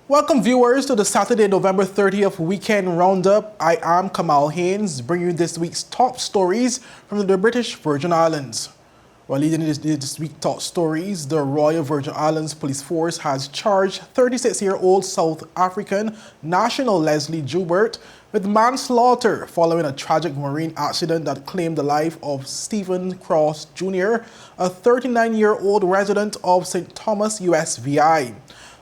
Welcome viewers to the Saturday, November 30th Weekend Roundup. I am Kamal Haynes, bringing you this week's top stories from the British Virgin Islands. While leading this week's top stories, the Royal Virgin Islands Police Force has charged 36-year-old South African national Leslie Joubert with manslaughter following a tragic marine accident that claimed the life of Stephen Cross Jr., a 39-year-old resident of St. Thomas, USVI.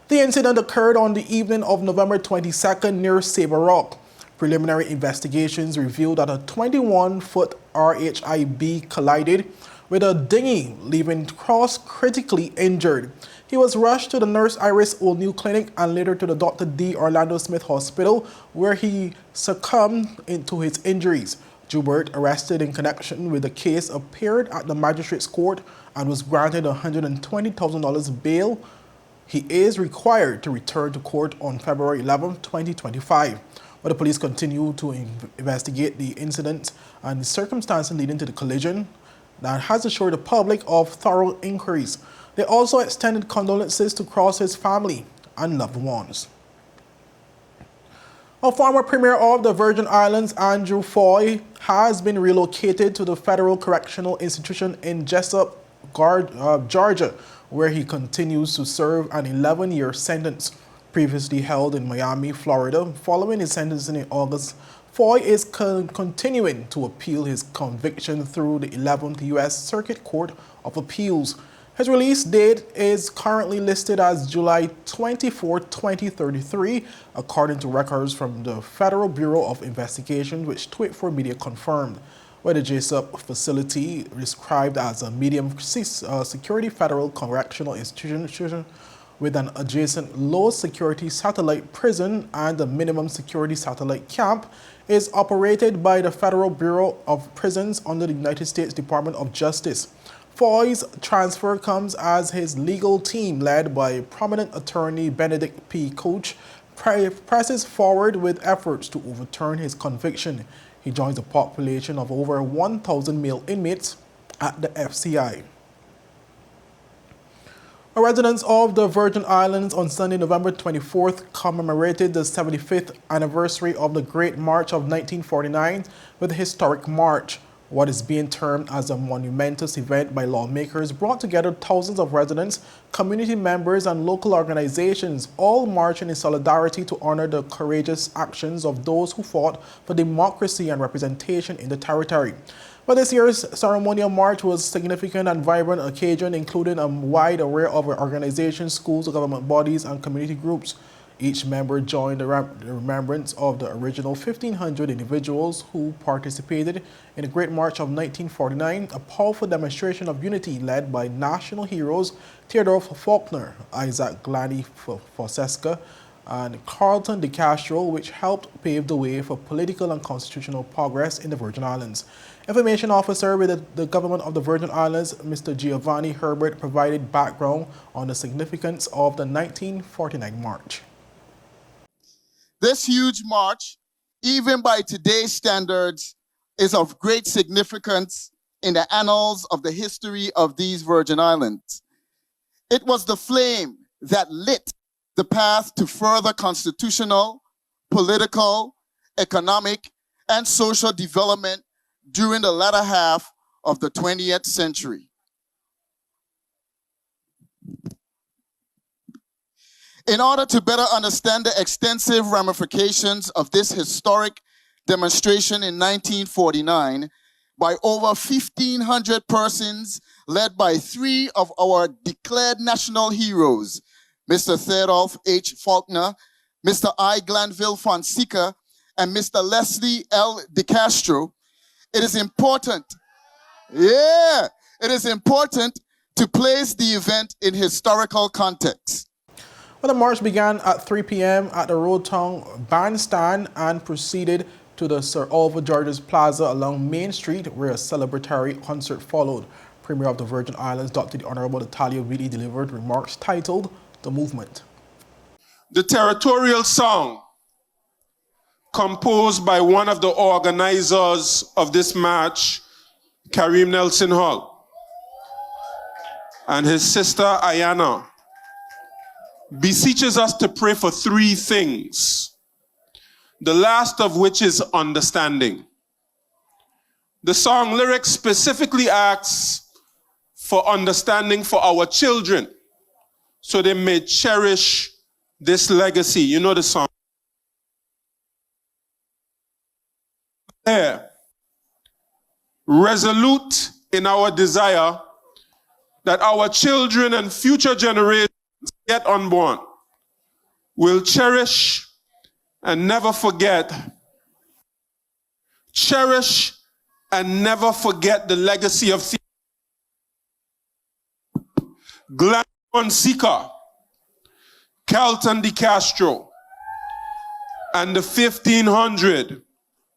The incident occurred on the evening of November 22nd near Sabre Rock. Preliminary investigations revealed that a 21-foot RHIB collided with a dinghy, leaving Cross critically injured. He was rushed to the Nurse Iris O'Neill Clinic and later to the Dr. D. Orlando Smith Hospital, where he succumbed to his injuries. Joubert, arrested in connection with the case, appeared at the magistrate's court and was granted $120,000 bail. He is required to return to court on February 11, 2025. But the police continue to investigate the incident and the circumstances leading to the collision that has assured the public of thorough inquiries. They also extended condolences to Cross's family and loved ones. A former Premier of the Virgin Islands, Andrew FAHIE, has been relocated to the Federal Correctional Institution in Jessup, Georgia, where he continues to serve an 11-year sentence. Previously held in Miami, Florida, following his sentencing in August, FAHIE is continuing to appeal his conviction through the 11th U.S. Circuit Court of Appeals. His release date is currently listed as July 24, 2033, according to records from the Federal Bureau of Investigation, which 24 Media confirmed. Where the Jessup facility, described as a medium security federal correctional institution with an adjacent low security satellite prison and a minimum security satellite camp, is operated by the Federal Bureau of Prisons under the United States Department of Justice. FAHIE's transfer comes as his legal team, led by prominent attorney Benedict P. Couch, presses forward with efforts to overturn his conviction. He joins a population of over 1,000 male inmates at the FCI. Residents of the Virgin Islands on Sunday, November 24th, commemorated the 75th anniversary of the Great March of 1949 with a historic march. What is being termed as a monumentous event by lawmakers brought together thousands of residents, community members, and local organizations, all marching in solidarity to honor the courageous actions of those who fought for democracy and representation in the territory. But this year's ceremonial march was a significant and vibrant occasion, including a wide array of organizations, schools, government bodies, and community groups. Each member joined the remembrance of the original 1,500 individuals who participated in the Great March of 1949, a powerful demonstration of unity led by national heroes Theodore Faulkner, Isaac Gladney Foseska, and Carlton de Castro, which helped pave the way for political and constitutional progress in the Virgin Islands. Information officer with the government of the Virgin Islands, Mr. Giovanni Herbert, provided background on the significance of the 1949 march. This huge march, even by today's standards, is of great significance in the annals of the history of these Virgin Islands. It was the flame that lit the path to further constitutional, political, economic, and social development during the latter half of the 20th century. In order to better understand the extensive ramifications of this historic demonstration in 1949 by over 1,500 persons led by three of our declared national heroes, Mr. Theodore H. Faulkner, Mr. I. Glanville Fonseca, and Mr. Leslie L. de Castro, it is important to place the event in historical context. Well, the march began at 3 p.m. at the Roadtown Bandstand and proceeded to the Sir Oliver George's Plaza along Main Street, where a celebratory concert followed. Premier of the Virgin Islands, Dr. the Honorable Natalia Wheatley, delivered remarks titled "The Movement." The territorial song, composed by one of the organizers of this march, Kareem Nelson Hall, and his sister Ayana, beseeches us to pray for three things, the last of which is understanding. The song lyrics specifically asks for understanding for our children, so they may cherish this legacy. You know the song. Resolute in our desire that our children and future generations yet unborn will cherish and never forget. Cherish and never forget the legacy of Glenn Fonseca, Carlton de Castro, and the 1500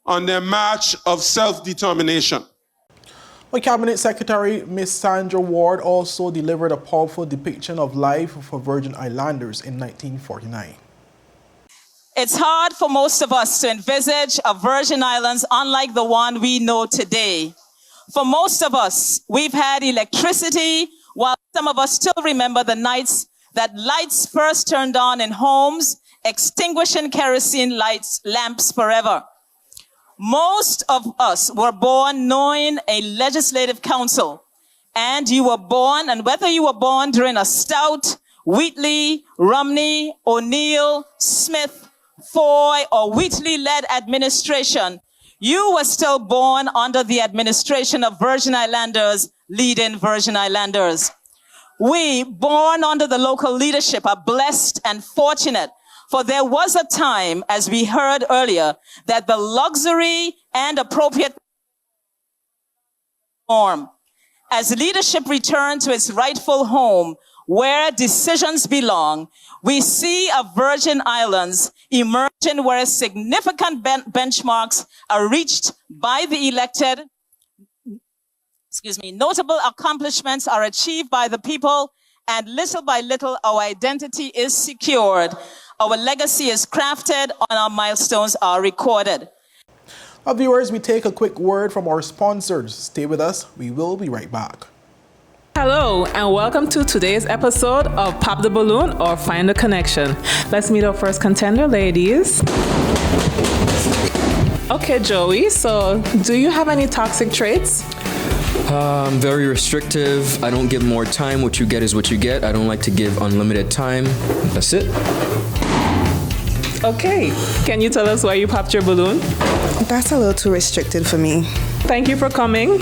on their march of self-determination. Well, Cabinet Secretary Ms. Sandra Ward also delivered a powerful depiction of life for Virgin Islanders in 1949. It's hard for most of us to envisage a Virgin Islands unlike the one we know today. For most of us, we've had electricity, while some of us still remember the nights that lights first turned on in homes, extinguishing kerosene lamps forever. Most of us were born knowing a legislative council, and you were born, and whether you were born during a Stout, Wheatley, Romney, O'Neill, Smith, Foy, or Wheatley-led administration, you were still born under the administration of Virgin Islanders, leading Virgin Islanders. We, born under the local leadership, are blessed and fortunate, for there was a time, as we heard earlier, that the luxury and appropriate form. As leadership returned to its rightful home, where decisions belong, we see a Virgin Islands emerging where significant benchmarks are reached by the elected. Notable accomplishments are achieved by the people, and little by little our identity is secured. Our legacy is crafted, and our milestones are recorded. Our viewers, we take a quick word from our sponsors. Stay with us. We will be right back. Hello and welcome to today's episode of Pop the Balloon or Find the Connection. Let's meet our first contender, ladies. Okay, Joey, so do you have any toxic traits? I'm very restrictive. I don't give more time. What you get is what you get. I don't like to give unlimited time. That's it. Okay, can you tell us why you popped your balloon? That's a little too restricted for me. Thank you for coming.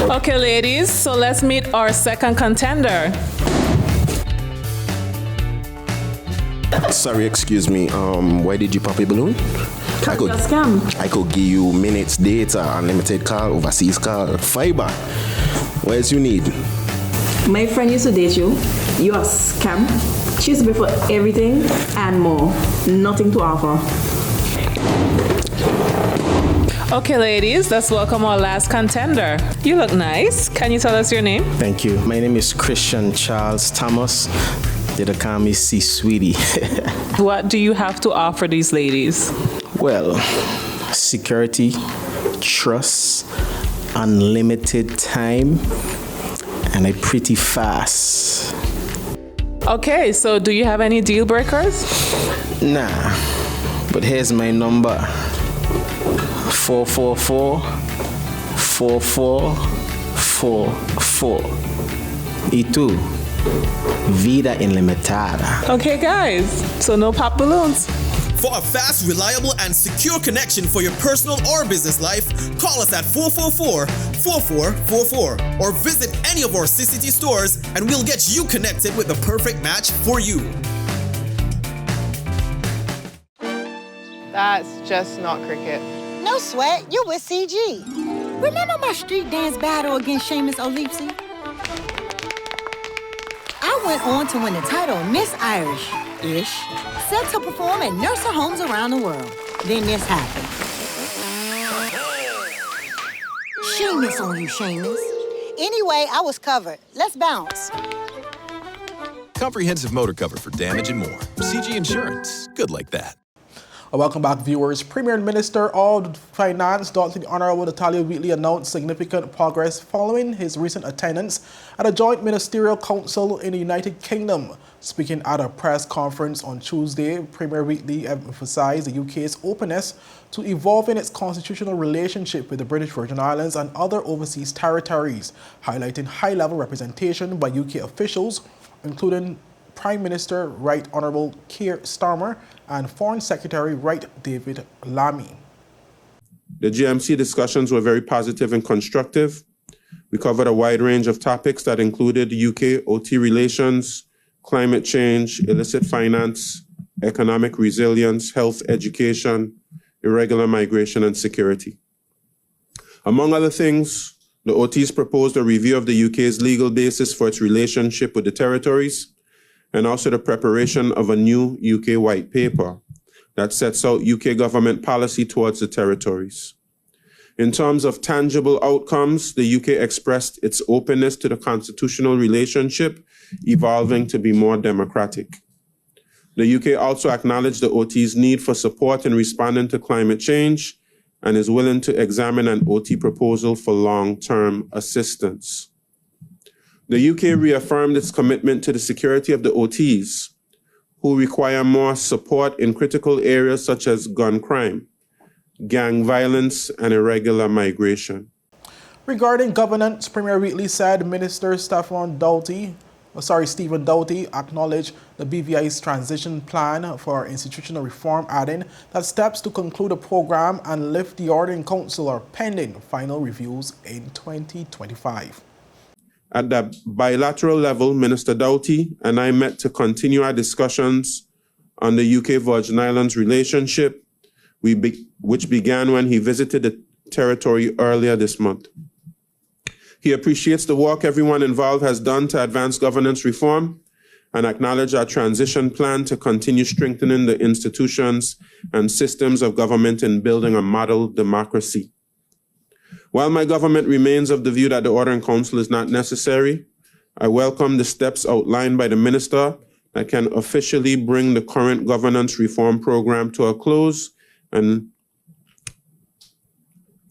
Okay, ladies, so let's meet our second contender. Sorry, excuse me. Why did you pop a balloon? I could give you minutes, data, unlimited call, overseas call, fiber. What else you need? My friend used to date you. You are a scam. She used to pay for everything and more. Nothing to offer. Okay, ladies, let's welcome our last contender. You look nice. Can you tell us your name? Thank you. My name is Christian Charles Thomas. They call me C Sweetie. What do you have to offer these ladies? Well, security, trust, unlimited time, and a pretty fast. Okay, so do you have any deal breakers? Nah, but here's my number. 444-4444. Y tú, vida ilimitada. Okay, guys, so no pop balloons. For a fast, reliable, and secure connection for your personal or business life, call us at 444-4444 or visit any of our CCT stores and we'll get you connected with the perfect match for you. That's just not cricket. No sweat, you're with CG. Remember my street dance battle against Seamus O'Leapsy? I went on to win the title Miss Irish-ish, set to perform at nursing homes around the world. Then this happened. Seamus on you, Seamus. Anyway, I was covered. Let's bounce. Comprehensive motor cover for damage and more. CG Insurance. Good like that. Welcome back, viewers. Premier Minister of Finance, Dr. The Honorable Natalia Wheatley, announced significant progress following his recent attendance at a joint ministerial council in the United Kingdom. Speaking at a press conference on Tuesday, Premier Wheatley emphasized the UK's openness to evolving its constitutional relationship with the British Virgin Islands and other overseas territories, highlighting high-level representation by UK officials, including Prime Minister Right Honourable Keir Starmer and Foreign Secretary Right David Lammy. The GMC discussions were very positive and constructive. We covered a wide range of topics that included UK-OT relations, climate change, illicit finance, economic resilience, health education, irregular migration and security. Among other things, the OTs proposed a review of the UK's legal basis for its relationship with the territories, and also the preparation of a new UK white paper that sets out UK government policy towards the territories. In terms of tangible outcomes, the UK expressed its openness to the constitutional relationship evolving to be more democratic. The UK also acknowledged the OT's need for support in responding to climate change and is willing to examine an OT proposal for long-term assistance. The UK reaffirmed its commitment to the security of the OTs, who require more support in critical areas such as gun crime, gang violence, and irregular migration. Regarding governance, Premier Wheatley said Minister Stephen Doughty acknowledged the BVI'S transition plan for institutional reform, adding that steps to conclude the program and lift the Ordering Council are pending final reviews in 2025. At the bilateral level, Minister Doughty and I met to continue our discussions on the UK Virgin Islands relationship, which began when he visited the territory earlier this month. He appreciates the work everyone involved has done to advance governance reform and acknowledge our transition plan to continue strengthening the institutions and systems of government in building a model democracy. While my government remains of the view that the Ordering Council is not necessary, I welcome the steps outlined by the Minister that can officially bring the current governance reform program to a close and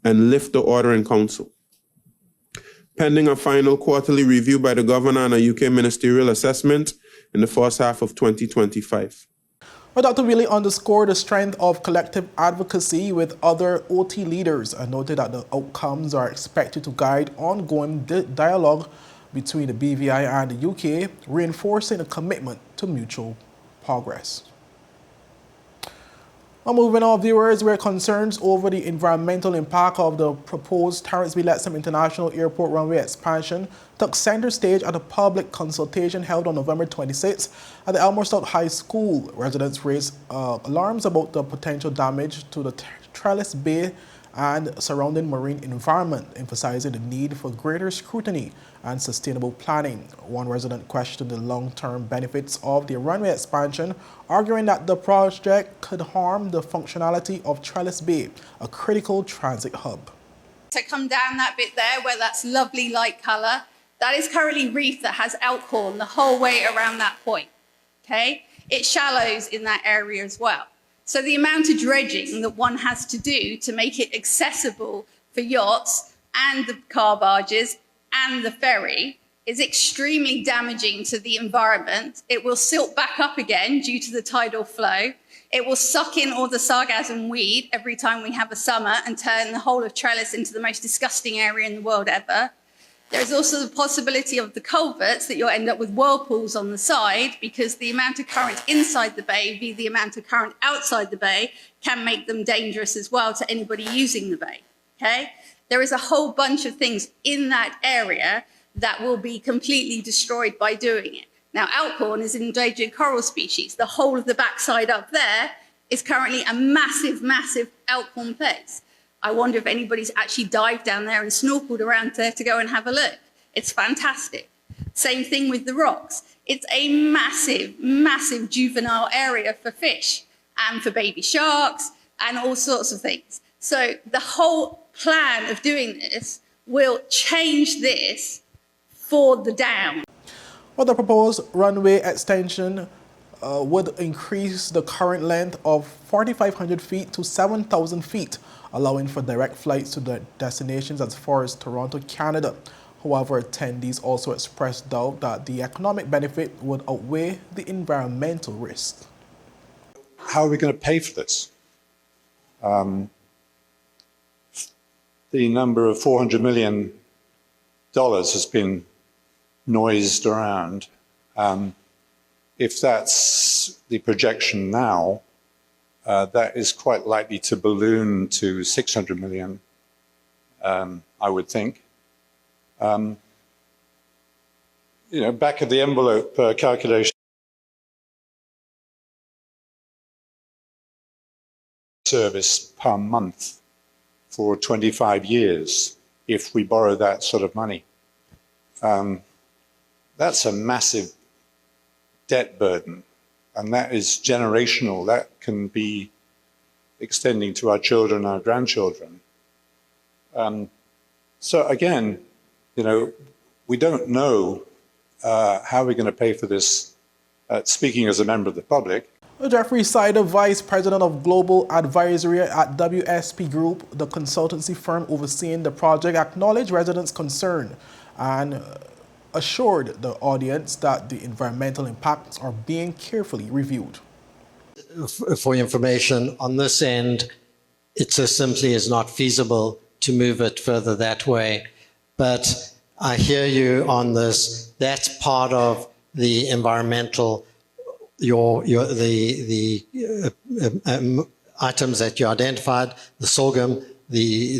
lift the Ordering Council. Pending a final quarterly review by the Governor and a UK ministerial assessment in the first half of 2025. But Dr. Wheatley underscored the strength of collective advocacy with other OT leaders and noted that the outcomes are expected to guide ongoing dialogue between the BVI and the UK, reinforcing a commitment to mutual progress. Now moving on, viewers, where concerns over the environmental impact of the proposed Terence B. Lettsome International Airport runway expansion took center stage at a public consultation held on November 26th at the Elmore South High School. Residents raised alarms about the potential damage to the Trellis Bay and surrounding marine environment, emphasizing the need for greater scrutiny and sustainable planning. One resident questioned the long-term benefits of the runway expansion, arguing that the project could harm the functionality of Trellis Bay, a critical transit hub. To come down that bit there where that's lovely light colour, that is currently reef that has alcohol the whole way around that point, okay? It shallows in that area as well. So the amount of dredging that one has to do to make it accessible for yachts and the car barges and the ferry is extremely damaging to the environment. It will silt back up again due to the tidal flow. It will suck in all the sargassum weed every time we have a summer and turn the whole of Trellis into the most disgusting area in the world ever. There's also the possibility of the culverts that you'll end up with whirlpools on the side because the amount of current inside the bay via the amount of current outside the bay can make them dangerous as well to anybody using the bay, okay? There is a whole bunch of things in that area that will be completely destroyed by doing it. Now, Alcorn is an endangered coral species. The whole of the backside up there is currently a massive, massive Alcorn place. I wonder if anybody's actually dived down there and snorkeled around there to go and have a look. It's fantastic. Same thing with the rocks. It's a massive, massive juvenile area for fish and for baby sharks and all sorts of things. So the whole plan of doing this will change this for the down. Well, the proposed runway extension would increase the current length of 4,500 feet to 7,000 feet, allowing for direct flights to the destinations as far as Toronto, Canada. However, attendees also expressed doubt that the economic benefit would outweigh the environmental risk. How are we going to pay for this? The number of $400 million has been noised around. If that's the projection now, that is quite likely to balloon to $600 million, I would think. Back of the envelope calculation service per month for 25 years if we borrow that sort of money. That's a massive debt burden, and that is generational. That can be extending to our children, our grandchildren. So again, we don't know how we're going to pay for this, speaking as a member of the public. Jeffrey Sider, Vice President of Global Advisory at WSP Group, the consultancy firm overseeing the project, acknowledged residents' concern and assured the audience that the environmental impacts are being carefully reviewed. For information, on this end, it just simply is not feasible to move it further that way. But I hear you on this. That's part of the environmental, the items that you identified, the sorghum, the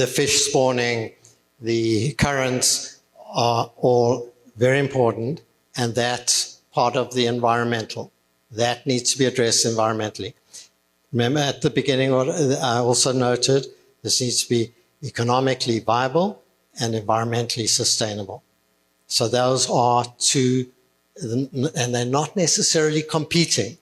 fish spawning, the currents are all very important, and that's part of the environmental. That needs to be addressed environmentally. Remember at the beginning, I also noted this needs to be economically viable and environmentally sustainable. So those are two, and they're not necessarily competing.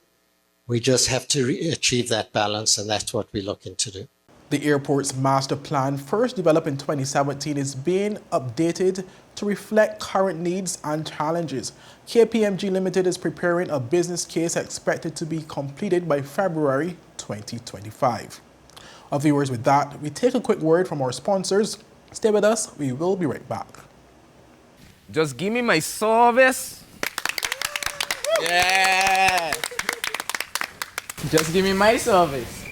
We just have to achieve that balance, and that's what we're looking to do. The airport's master plan, first developed in 2017, is being updated to reflect current needs and challenges. KPMG Limited is preparing a business case expected to be completed by February 2025. Our viewers, with that, we take a quick word from our sponsors. Stay with us. We will be right back. Just give me my service. Yeah. Just give me my service.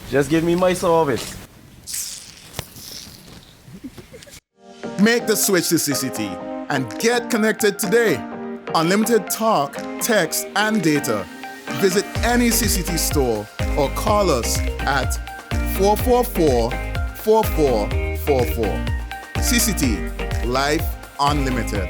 Just give me my service. Make the switch to CCT and get connected today. Unlimited talk, text, and data. Visit any CCT store or call us at 444-4444. CCT, Life Unlimited.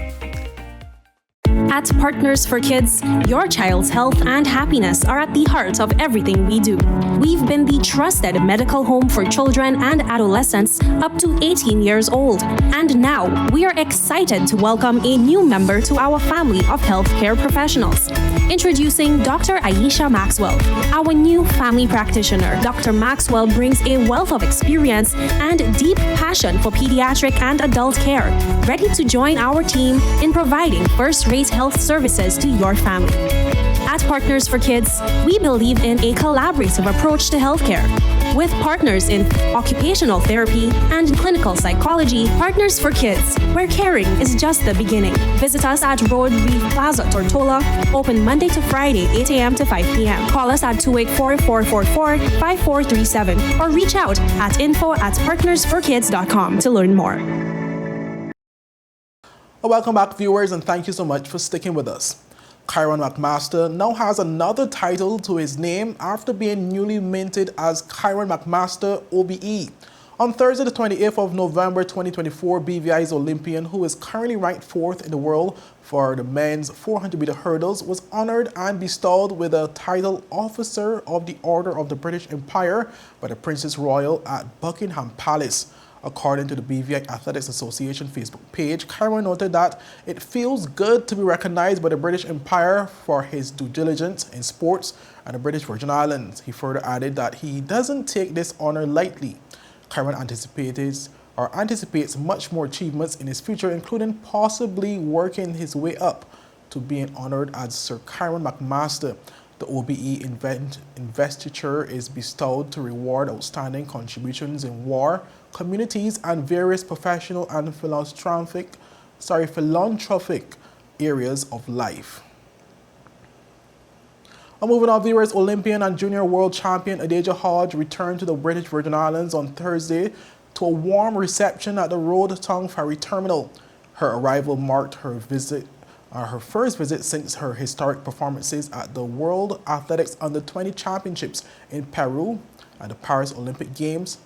At Partners for Kids, your child's health and happiness are at the heart of everything we do. We've been the trusted medical home for children and adolescents up to 18 years old. And now, we are excited to welcome a new member to our family of healthcare professionals. Introducing Dr. ADAEJAH Maxwell, our new family practitioner. Dr. Maxwell brings a wealth of experience and deep passion for pediatric and adult care, ready to join our team in providing first-rate health services to your family. At Partners for Kids, we believe in a collaborative approach to healthcare. With partners in occupational therapy and clinical psychology, Partners for Kids, where caring is just the beginning. Visit us at Road Reef Plaza, Tortola, open Monday to Friday, 8 a.m. to 5 p.m. Call us at 284-444-5437 or reach out at info@partnersforkids.com to learn more. Welcome back, viewers, and thank you so much for sticking with us. Kyron McMaster now has another title to his name after being newly minted as Kyron McMaster OBE. On Thursday, the 28th of November 2024, BVI'S Olympian, who is currently ranked 4th in the world for the men's 400-meter hurdles, was honored and bestowed with the title Officer of the Order of the British Empire by the Princess Royal at Buckingham Palace. According to the BVI Athletics Association Facebook page, Kyron noted that it feels good to be recognized by the British Empire for his due diligence in sports and the British Virgin Islands. He further added that he doesn't take this honor lightly. Kyron or anticipates much more achievements in his future, including possibly working his way up to being honored as Sir Kyron McMaster. The OBE investiture is bestowed to reward outstanding contributions in war, communities, and various professional and philanthropic areas of life. Moving on, viewers, Olympian and junior world champion ADAEJAH Hodge returned to the British Virgin Islands on Thursday to a warm reception at the Road Tongue Ferry Terminal. Her arrival marked her first visit since her historic performances at the World Athletics Under-20 Championships in Peru and the Paris Olympic Games.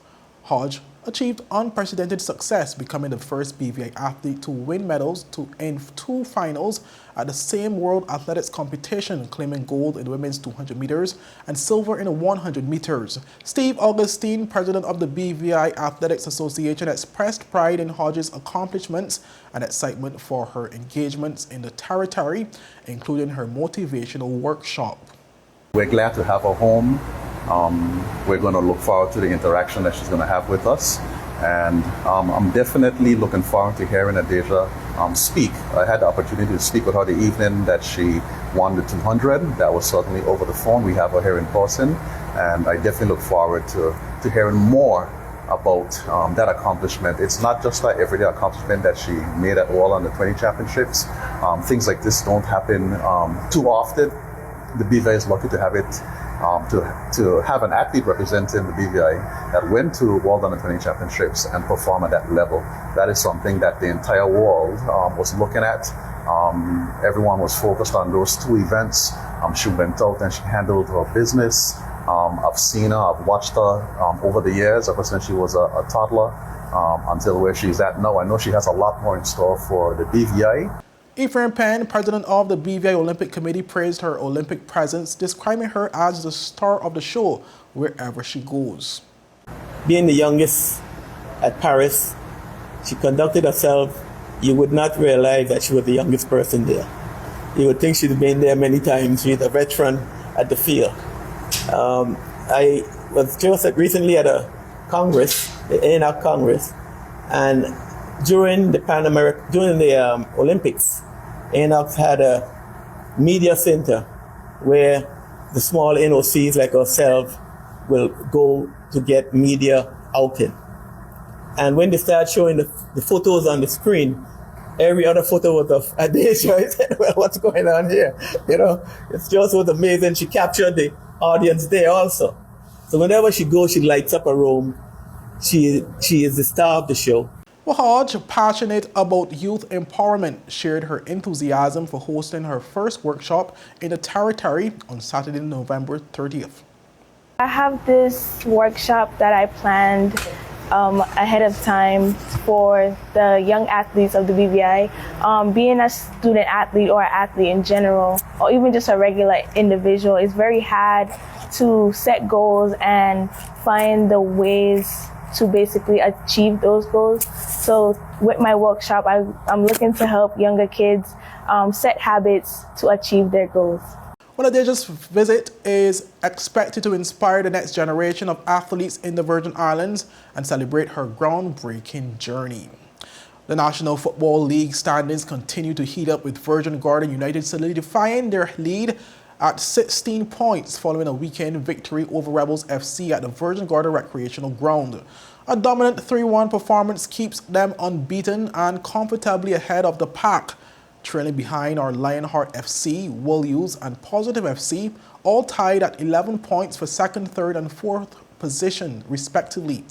Hodge achieved unprecedented success, becoming the first BVI athlete to win medals in 2 finals at the same World Athletics competition, claiming gold in the women's 200 meters and silver in the 100 meters. Steve Augustine, president of the BVI Athletics Association, expressed pride in Hodge's accomplishments and excitement for her engagements in the territory, including her motivational workshop. We're glad to have her home. We're going to look forward to the interaction that she's going to have with us. And I'm definitely looking forward to hearing ADAEJAH speak. I had the opportunity to speak with her the evening that she won the 200. That was certainly over the phone. We have her here in person. And I definitely look forward to hearing more about that accomplishment. It's not just an everyday accomplishment that she made at World Under-20 Championships. Things like this don't happen too often. The BVI is lucky to have it. To have an athlete representing the BVI that went to World Under-20 Championships and perform at that level. That is something that the entire world was looking at. Everyone was focused on those 2 events. She went out and she handled her business. I've seen her, I've watched her over the years, ever since she was a toddler until where she's at now. I know she has a lot more in store for the BVI. Ephraim Penn, president of the BVI Olympic Committee, praised her Olympic presence, describing her as the star of the show wherever she goes. Being the youngest at Paris, she conducted herself. You would not realize that she was the youngest person there. You would think she'd been there many times. She's a veteran at the field. I was just recently at a Congress, the ADAEJAH Congress, and during the Olympics, ADAEJAH had a media center where the small NOCs like ourselves will go to get media outing. And when they start showing the photos on the screen, every other photo was of ADAEJAH. I said, well, what's going on here? You know, it's just was amazing. She captured the audience there also. So whenever she goes, she lights up a room. She is the star of the show. Well, Hodge, passionate about youth empowerment, shared her enthusiasm for hosting her first workshop in the territory on Saturday, November 30th. I have this workshop that I planned ahead of time for the young athletes of the BVI. Being a student athlete or an athlete in general, or even just a regular individual, is very hard to set goals and find the ways to basically achieve those goals. So with my workshop, I'm looking to help younger kids set habits to achieve their goals. Well, ADAEJAH's visit is expected to inspire the next generation of athletes in the Virgin Islands and celebrate her groundbreaking journey. The National Football League standings continue to heat up, with Virgin Garden United solidifying their lead at 16 points following a weekend victory over Rebels FC at the Virgin Garden Recreational Ground. A dominant 3-1 performance keeps them unbeaten and comfortably ahead of the pack, trailing behind our Lionheart FC, Wolves, and Positive FC, all tied at 11 points for 2nd, 3rd, and 4th position, respectively.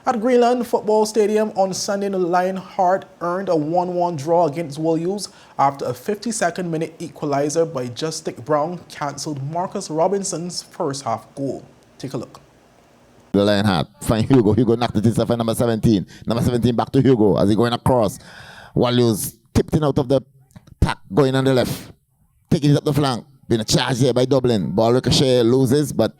At Greenland Football Stadium on Sunday, the Lionheart earned a 1-1 draw against Wolves after a 52nd minute equalizer by Justic Brown cancelled Marcus Robinson's first half goal. Take a look. The Lionheart find Hugo. Hugo knocked it inside for number 17. Number 17 back to Hugo as he going across. Wolves tipped in out of the pack, going on the left, taking it up the flank. Been a charge here by Dublin. Ball ricochet, loses, but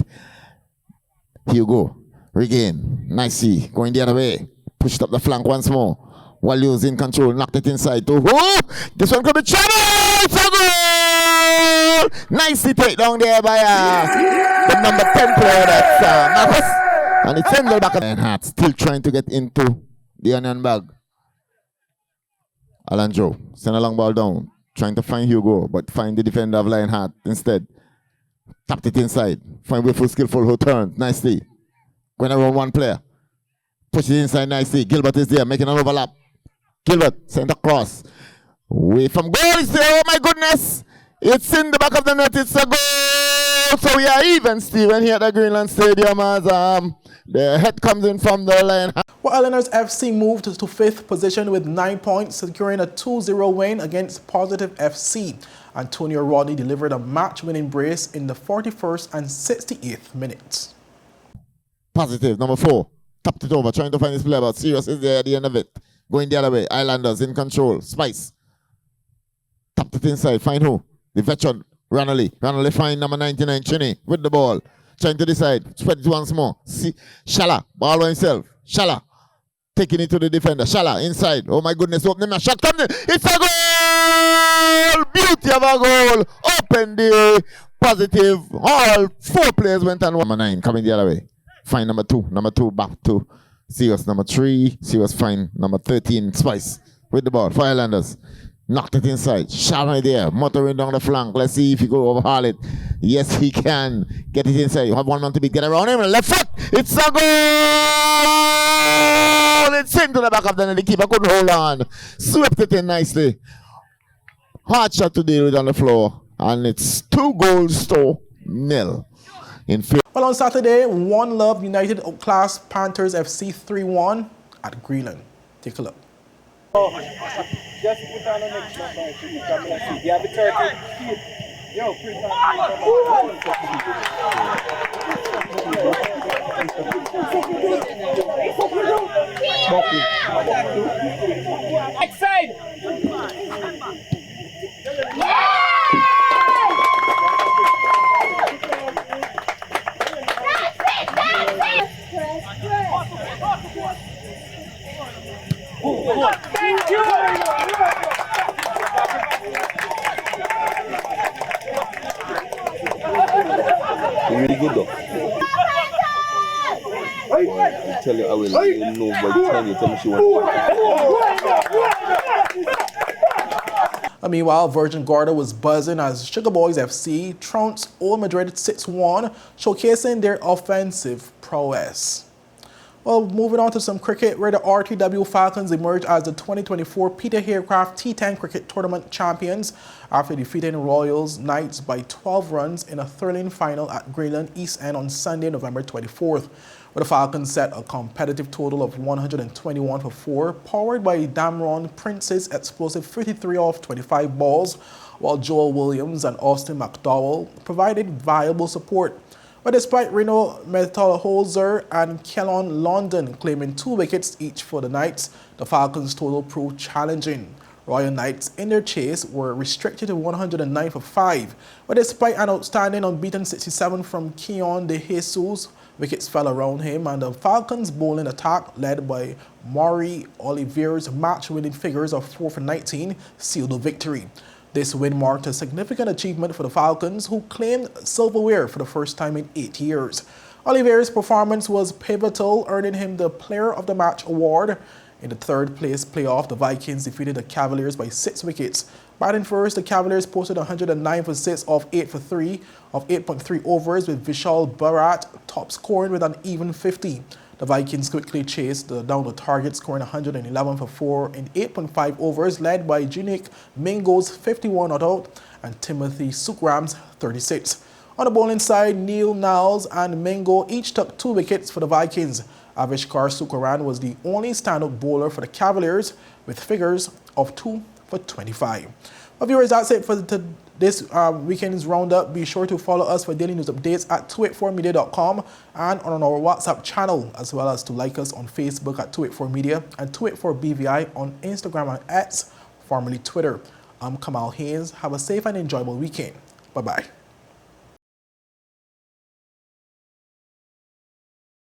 Hugo regain. Nicely going the other way. Pushed up the flank once more. Wolves in control, knocked it inside to this one could be trouble! Nicely take down there by the number 10 player, that's Marcus. And it's in the back of the Heart, still trying to get into The onion bag. Alan Joe. Send a long ball down. Trying to find Hugo, but find the defender of Lionheart instead. Tapped it inside. Find Willful Skillful who turned nicely. Going around one player. Push it inside nicely. Gilbert is there, making an overlap. Gilbert, sent across. Away from goal. It's there. Oh my goodness. It's in the back of the net. It's a goal. So we are even, Stephen, here at the Greenland Stadium as the head comes in from the line. Well, Eleanor's FC moved to 5th position with 9 points, securing a 2-0 win against Positive FC. Antonio Rodney delivered a match-winning brace in the 41st and 68th minutes. Positive, number 4. Tapped it over, trying to find his player, but Serious is there at the end of it. Going the other way. Islanders in control. Spice. Tapped it inside. Find who? The veteran, Ranelli. Ranelli find number 99, Chinny, with the ball. Trying to decide. Spread it once more. See, Shala, ball by himself. Shala. Taking it to the defender. Shala, inside. Oh my goodness, opening my shot. Comes in. It's a goal! Beauty of a goal. Open the Positive. All 4 players went on. Number 9, coming the other way. Find number 2. Number 2 back to Serious. Number 3. Serious find number 13, Spice. With the ball. For Islanders. Knocked it inside. Shot right there. Motoring down the flank. Let's see if he could overhaul it. Yes, he can. Get it inside. You have one man to beat. Get around him. Left foot. It's a goal! It's into the back of the net. The keeper couldn't hold on. Swept it in nicely. Hard shot to deal with on the floor. And it's 2-0 in favor. Well, on Saturday, One Love United outclassed Panthers FC 3-1 at Greenland. Take a look. Just put on the next number. You have the 30. Yo, put side. Thank you. Really good though. I tell you, I will know by the time you tell me she wants. Meanwhile, Virgin Gorda was buzzing as Sugar Boys FC trounced Old Madrid 6-1, showcasing their offensive prowess. Well, moving on to some cricket, where the RTW Falcons emerged as the 2024 Peter Haycraft T10 Cricket Tournament champions after defeating Royals Knights by 12 runs in a thrilling final at Greenland East End on Sunday, November 24th. Where the Falcons set a competitive total of 121 for 4, powered by Damron Prince's explosive 53 off 25 balls, while Joel Williams and Austin McDowell provided viable support. But despite Reno Metalholzer and Kellon London claiming 2 wickets each for the Knights, the Falcons' total proved challenging. Royal Knights in their chase were restricted to 109 for 5, but despite an outstanding unbeaten 67 from Keon De Jesus, wickets fell around him, and the Falcons' bowling attack, led by Maury Oliveira's match-winning figures of 4 for 19, sealed the victory. This win marked a significant achievement for the Falcons, who claimed silverware for the first time in 8 years. Oliveira's performance was pivotal, earning him the Player of the Match award. In the 3rd place playoff, the Vikings defeated the Cavaliers by 6 wickets. Batting first, the Cavaliers posted 109 for 6 off 8 for 3 of 8.3 overs, with Vishal Bharat top scoring with an even 50. The Vikings quickly chased down the target, scoring 111 for 4 in 8.5 overs, led by Junik Mingo's 51 not out and Timothy Sukram's 36. On the bowling side, Neil Niles and Mingo each took 2 wickets for the Vikings. Avishkar Sukaran was the only standout bowler for the Cavaliers, with figures of 2 for 25. Well, viewers, that's it for this weekend's roundup. Be sure to follow us for daily news updates at 284media.com and on our WhatsApp channel, as well as to like us on Facebook at 284media and 284BVI on Instagram and X, formerly Twitter. I'm Kamal Haynes. Have a safe and enjoyable weekend. Bye-bye.